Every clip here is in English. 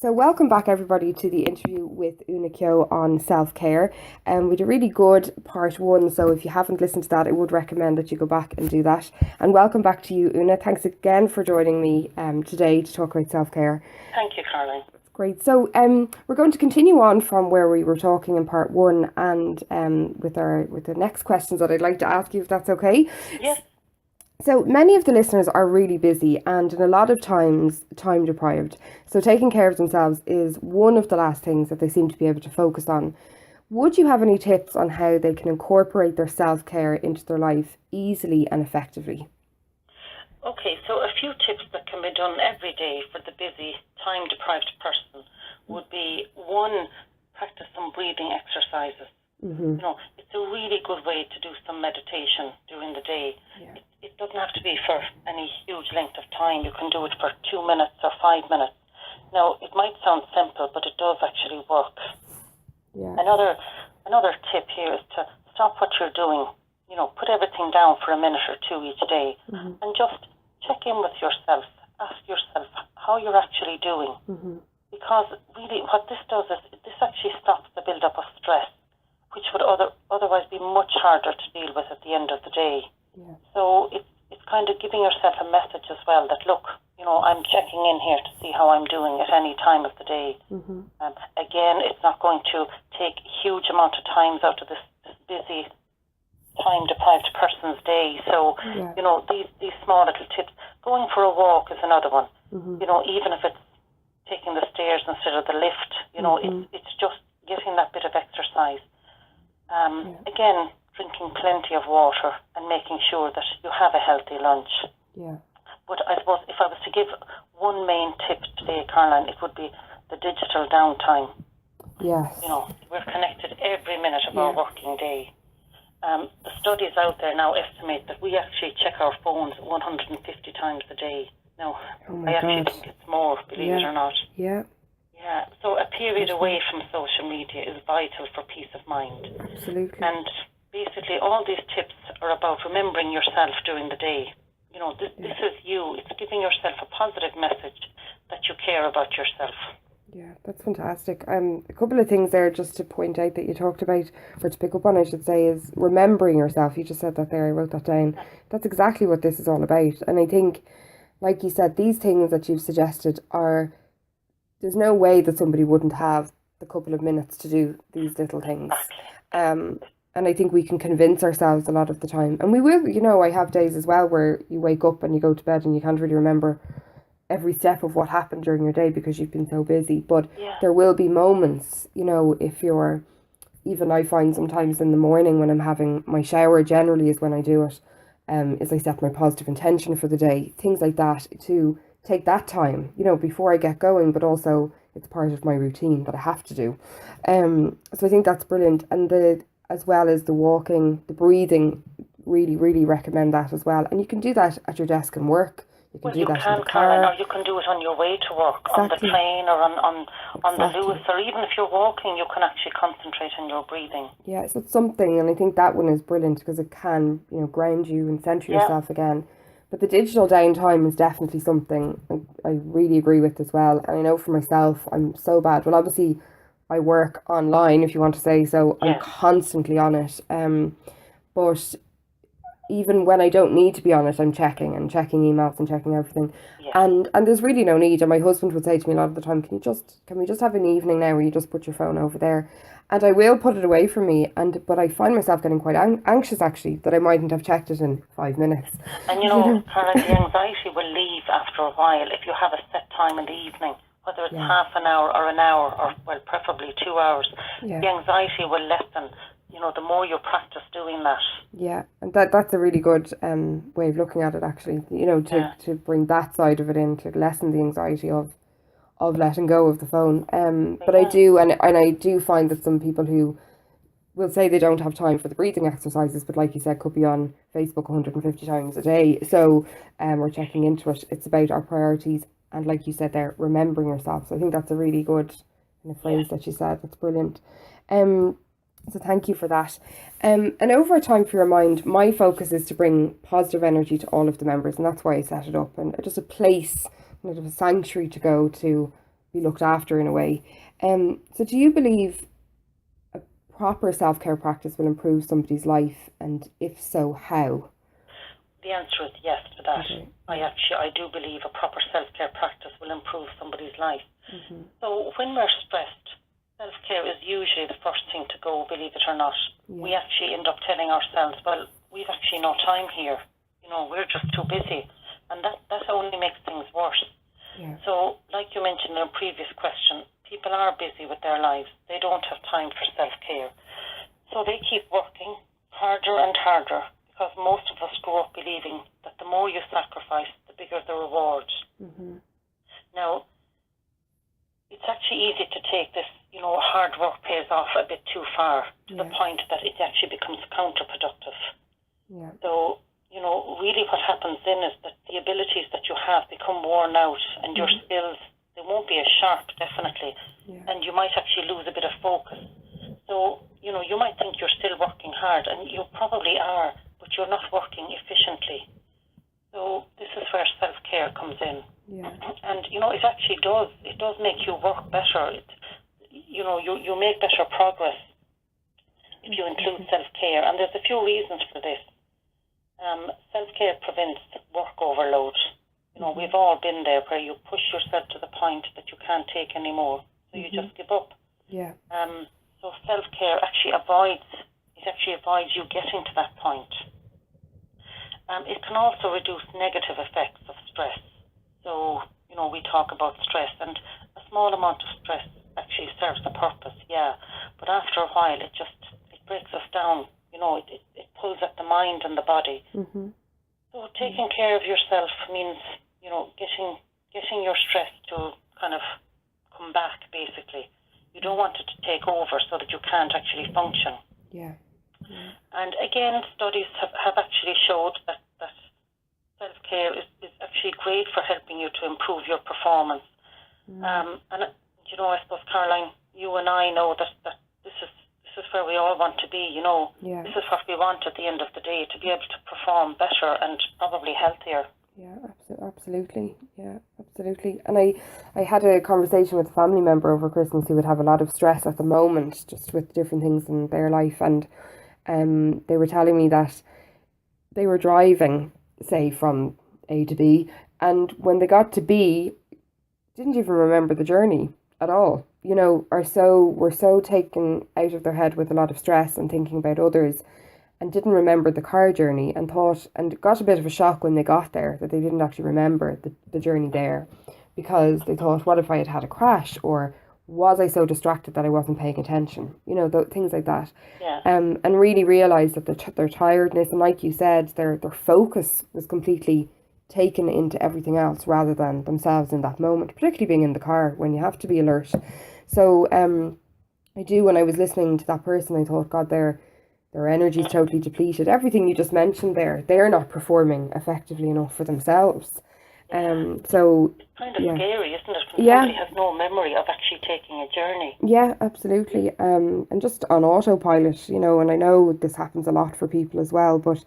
So welcome back everybody to the interview with Una Kehoe on self-care. We did a really good part one, so if you haven't listened to that, I would recommend that you go back and do that. And welcome back to you, Una. Thanks again for joining me today to talk about self-care. Thank you, Caroline. Great. So we're going to continue on from where we were talking in part one, and with the next questions that I'd like to ask you, if that's okay. Yes. So many of the listeners are really busy and in a lot of times time deprived. So taking care of themselves is one of the last things that they seem to be able to focus on. Would you have any tips on how they can incorporate their self-care into their life easily and effectively? Okay, so a few tips that can be done every day for the busy, time deprived person would be one, practice some breathing exercises. Mm-hmm. It's a really good way to do some meditation during the day. Yeah. It doesn't have to be for any huge length of time. You can do it for 2 minutes or 5 minutes. Now, it might sound simple, but it does actually work. Yeah. Another tip here is to stop what you're doing. Put everything down for a minute or two each day, Mm-hmm. and just check in with yourself. Ask yourself how you're actually doing. Mm-hmm. Because really what this does is this actually stops the build-up of stress, which would otherwise be much harder to deal with at the end of the day. Yeah. So it's kind of giving yourself a message as well that, look, I'm checking in here to see how I'm doing at any time of the day. Mm-hmm. Again, it's not going to take a huge amount of time out of this busy, time-deprived person's day. So, Yeah. these small little tips. Going for a walk is another one. Mm-hmm. Even if it's taking the stairs instead of the lift, Mm-hmm. it's just getting that bit of exercise. Yeah. Again, drinking plenty of water and making sure that you have a healthy lunch. Yeah. But I suppose if I was to give one main tip today, Caroline, it would be the digital downtime. Yes. We're connected every minute of our working day. The studies out there now estimate that we actually check our phones 150 times a day. Now, Oh my I actually God. think it's more, believe it or not. Yeah. Yeah, so a period away from social media is vital for peace of mind. Absolutely. And basically all these tips are about remembering yourself during the day. This is you. It's giving yourself a positive message that you care about yourself. Yeah, that's fantastic. A couple of things there just to point out that you talked about, or to pick up on, I should say, is remembering yourself. You just said that there, I wrote that down. That's exactly what this is all about. And I think, like you said, these things that you've suggested there's no way that somebody wouldn't have the couple of minutes to do these little things. And I think we can convince ourselves a lot of the time. And we will, I have days as well where you wake up and you go to bed and you can't really remember every step of what happened during your day because you've been so busy. But there will be moments, if you're, even I find sometimes in the morning when I'm having my shower, generally is when I do it, is I set my positive intention for the day, things like that, to take that time, before I get going, but also it's part of my routine that I have to do. So I think that's brilliant. And as well as the walking, the breathing, really, really recommend that as well. And you can do that at your desk and work. You can do that in the car. Caroline, or you can do it on your way to work, on the train or on the Lewis, or even if you're walking, you can actually concentrate on your breathing. Yeah, so it's something, and I think that one is brilliant because it can, ground you and centre yourself again. But the digital downtime is definitely something I really agree with as well. And I know for myself, I'm so bad. Well, obviously, I work online, if you want to say so. I'm constantly on it. But even when I don't need to be on it, I'm checking emails and checking everything. Yeah. And there's really no need. And my husband would say to me a lot of the time, can we just have an evening now where you just put your phone over there? And I will put it away from me. But I find myself getting quite anxious, actually, that I mightn't have checked it in 5 minutes. And Caroline, the anxiety will leave after a while if you have a set time in the evening, whether it's half an hour or an hour or, well, preferably 2 hours. Yeah. The anxiety will lessen, the more you practice doing that. Yeah, and that's a really good way of looking at it, actually, to bring that side of it in, to lessen the anxiety of letting go of the phone. But I do, and I do find that some people who will say they don't have time for the breathing exercises, but like you said, could be on Facebook 150 times a day. So we're checking into it. It's about our priorities. And like you said there, remembering yourself. So I think that's a really good phrase that you said. That's brilliant. So thank you for that. And over time for your mind, my focus is to bring positive energy to all of the members. And that's why I set it up. And just a place, a sanctuary to go to be looked after in a way. So do you believe a proper self-care practice will improve somebody's life, and if so, how? The answer is yes to that. Okay. I do believe a proper self-care practice will improve somebody's life. Mm-hmm. So when we're stressed, self-care is usually the first thing to go, believe it or not. Yeah. We actually end up telling ourselves, well, we've actually no time here. We're just too busy. And that only makes things worse. Yeah. So, like you mentioned in a previous question, people are busy with their lives. They don't have time for self-care. So they keep working harder and harder, because most of us grow up believing that the more you sacrifice, the bigger the reward. Mm-hmm. Now, it's actually easy to take this, hard work pays off a bit too far, to the point that it actually becomes counterproductive. Yeah. So, really what happens then is that the abilities that you have become worn out, and your skills, they won't be as sharp, definitely. Yeah. And you might actually lose a bit of focus. So, you might think you're still working hard, and you probably are, but you're not working efficiently. So this is where self-care comes in. Yeah. And, it actually does. It does make you work better. You make better progress if you include self-care. And there's a few reasons for this. Self-care prevents work overload. We've all been there, where you push yourself to the point that you can't take any more. So you just give up. Yeah. So self-care actually avoids you getting to that point. It can also reduce negative effects of stress. So, we talk about stress, and a small amount of stress actually serves a purpose, yeah. But after a while, it breaks us down. It pulls at the mind and the body. Mm-hmm. So taking care of yourself means, getting your stress to kind of come back, basically. You don't want it to take over so that you can't actually function. Yeah. And again, studies have actually showed that self-care is actually great for helping you to improve your performance. And I suppose, Caroline, you and I know that this is where we all want to be. Yeah. This is what we want at the end of the day, to be able to perform better and probably healthier. Yeah, absolutely. Yeah, absolutely. And I had a conversation with a family member over Christmas who would have a lot of stress at the moment, just with different things in their life, and they were telling me that they were driving, say, from A to B, and when they got to B, didn't even remember the journey at all. Were so taken out of their head with a lot of stress and thinking about others, and didn't remember the car journey, and got a bit of a shock when they got there that they didn't actually remember the journey there, because they thought, what if I had had a crash, or was I so distracted that I wasn't paying attention? Things like that. Yeah. And really realised that their tiredness, and like you said, their focus was completely taken into everything else rather than themselves in that moment, particularly being in the car when you have to be alert. So when I was listening to that person, I thought, God, their energy is totally depleted. Everything you just mentioned there, they're not performing effectively enough for themselves. So it's kind of scary, isn't it? When somebody has no memory of actually taking a journey. Yeah, absolutely. And just on autopilot, and I know this happens a lot for people as well, but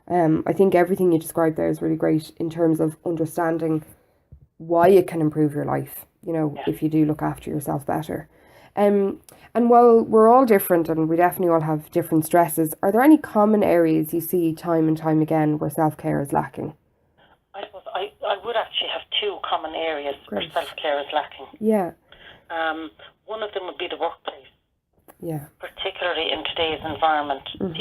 I think everything you described there is really great in terms of understanding why it can improve your life, if you do look after yourself better. And while we're all different and we definitely all have different stresses, are there any common areas you see time and time again where self-care is lacking? I suppose I would actually have two common areas where self-care is lacking. Yeah. One of them would be the workplace. Yeah. Particularly in today's environment. Mm-hmm.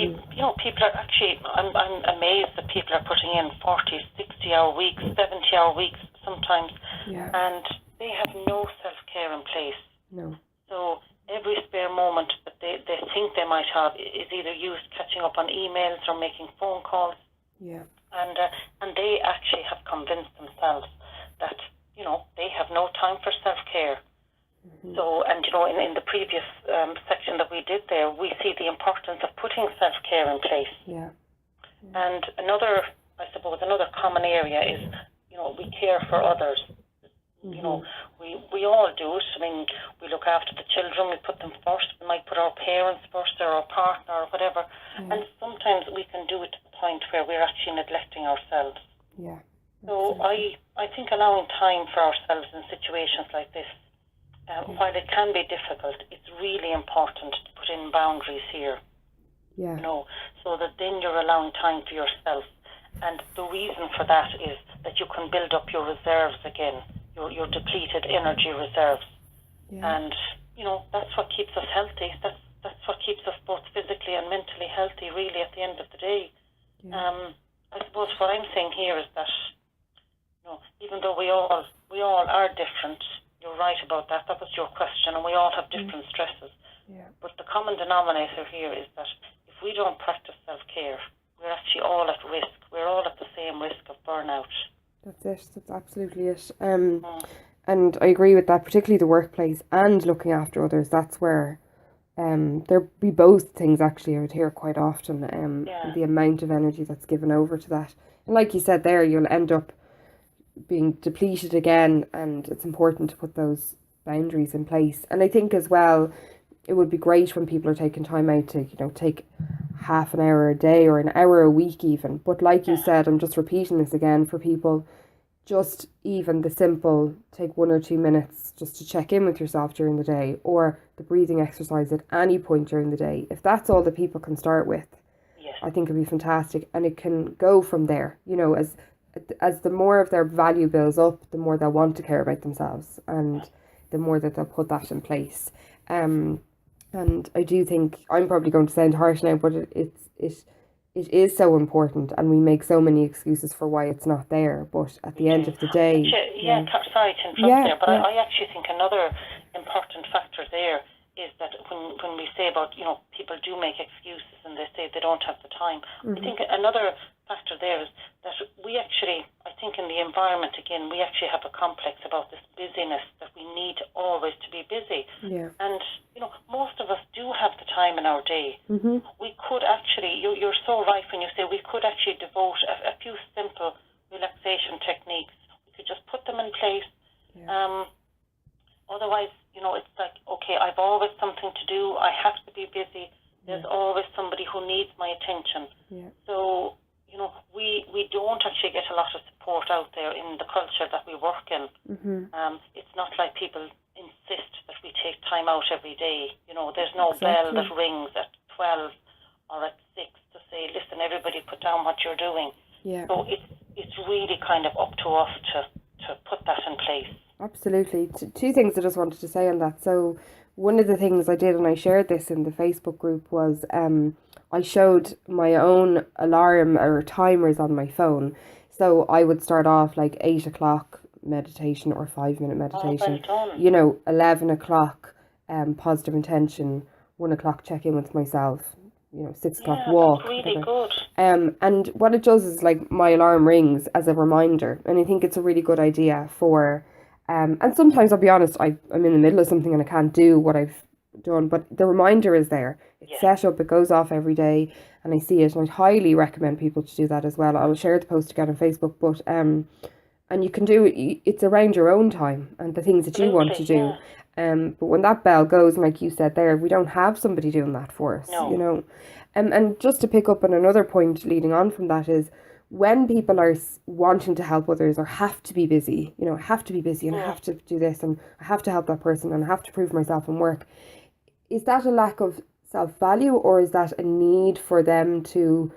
People are actually, I'm amazed that people are putting in 40, 60-hour weeks, 70-hour weeks sometimes. Yeah. And they have no self-care in place. No. So every spare moment that they think they might have is either used catching up on emails or making phone calls. Yeah. And they actually have convinced themselves that, they have no time for self-care. Mm-hmm. So, and in the previous section that we did there, we see the importance of putting self-care in place. Yeah. And another common area is, we care for others. Mm-hmm. We all do it. I mean, we look after the children, we put them first. We might put our parents first, or our partner, or whatever. Yeah. And sometimes we can do it to the point where we're actually neglecting ourselves. Yeah. So I think allowing time for ourselves in situations like this While it can be difficult, it's really important to put in boundaries here. Yeah. So that then you're allowing time for yourself. And the reason for that is that you can build up your reserves again, your depleted energy reserves. Yeah. And, that's what keeps us healthy. That's what keeps us both physically and mentally healthy, really, at the end of the day. Yeah. I suppose what I'm saying here is that, even though we all are different, you're right about that. That was your question, and we all have different stresses. Yeah. But the common denominator here is that if we don't practice self-care, we're actually all at risk. We're all at the same risk of burnout. That's it. That's absolutely it. And I agree with that, particularly the workplace and looking after others. That's where there be both things actually I would hear quite often. The amount of energy that's given over to that. And like you said there, you'll end up being depleted again, and it's important to put those boundaries in place. And I think as well, it would be great when people are taking time out to, take half an hour a day or an hour a week even. But like you said, I'm just repeating this again for people, just even the simple, take 1 or 2 minutes just to check in with yourself during the day, or the breathing exercise at any point during the day. If that's all that people can start with, I think it'd be fantastic. And it can go from there, as the more of their value builds up, the more they'll want to care about themselves, and the more that they'll put that in place. And I do think, I'm probably going to sound harsh now, but it is so important, and we make so many excuses for why it's not there. But at the end of the day, sorry to interrupt there, but I actually think another important factor there is that when we say about, people do make excuses and they say they don't have the time. I think another factor there is that we actually, I think in the environment again, we actually have a complex about this busyness, that we need always to be busy. Yeah. And, most of us do have the time in our day. We could actually, you're so right when you say we could actually devote a few simple relaxation techniques. We could just put them in place. Yeah. Otherwise, it's like, okay, I've always something to do. I have to be busy. There's always somebody who needs my attention. Yeah. So, we don't actually get a lot of support out there in the culture that we work in. It's not like people insist that we take time out every day. There's no bell that rings at 12 or at 6 to say, listen, everybody put down what you're doing. Yeah. So it's really kind of up to us to put that in place. Absolutely. Two things I just wanted to say on that. So one of the things I did, and I shared this in the Facebook group, was I showed my own alarm or timers on my phone. So I would start off like 8 o'clock meditation or 5-minute meditation. Oh, well done. 11 o'clock positive intention, 1 o'clock check in with myself, 6 o'clock walk. That's really good. And what it does is, like, my alarm rings as a reminder, and I think it's a really good idea for and sometimes I'll be honest, I'm in the middle of something and I can't do what I've done, but the reminder is there. It's set up, it goes off every day, and I see it, and I'd highly recommend people to do that as well. I'll share the post again on Facebook, but and you can do it, it's around your own time and the things that you want to do. But when that bell goes, and like you said there, we don't have somebody doing that for us, and just to pick up on another point leading on from that is, when people are wanting to help others or have to be busy, and I have to do this and I have to help that person and I have to prove myself in work, is that a lack of self-value, or is that a need for them to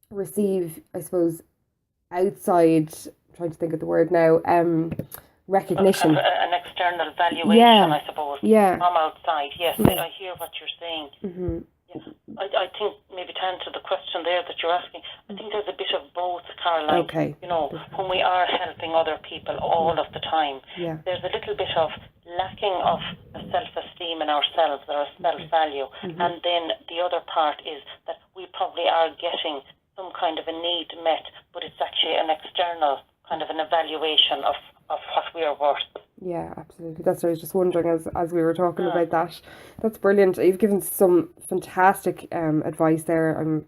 receive, I suppose, outside, I'm trying to think of the word now, recognition? An external valuation, I suppose, from outside. Yes, I hear what you're saying. Yes. I think maybe to answer the question there that you're asking, I think there's a bit of both, Caroline. Okay. When we are helping other people all of the time, there's a little bit of lacking of a self-esteem in ourselves, or a self-value. And then the other part is that we probably are getting some kind of a need met, but it's actually an external kind of an evaluation of what we are worth. Yeah, absolutely. That's what I was just wondering as we were talking about that. That's brilliant. You've given some fantastic advice there. I'm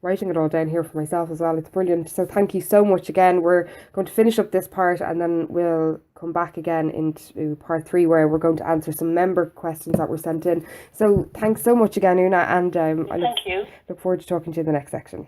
writing it all down here for myself as well. It's brilliant. So thank you so much again. We're going to finish up this part, and then we'll come back again into part 3, where we're going to answer some member questions that were sent in. So thanks so much again, Una, and I look forward to talking to you in the next section.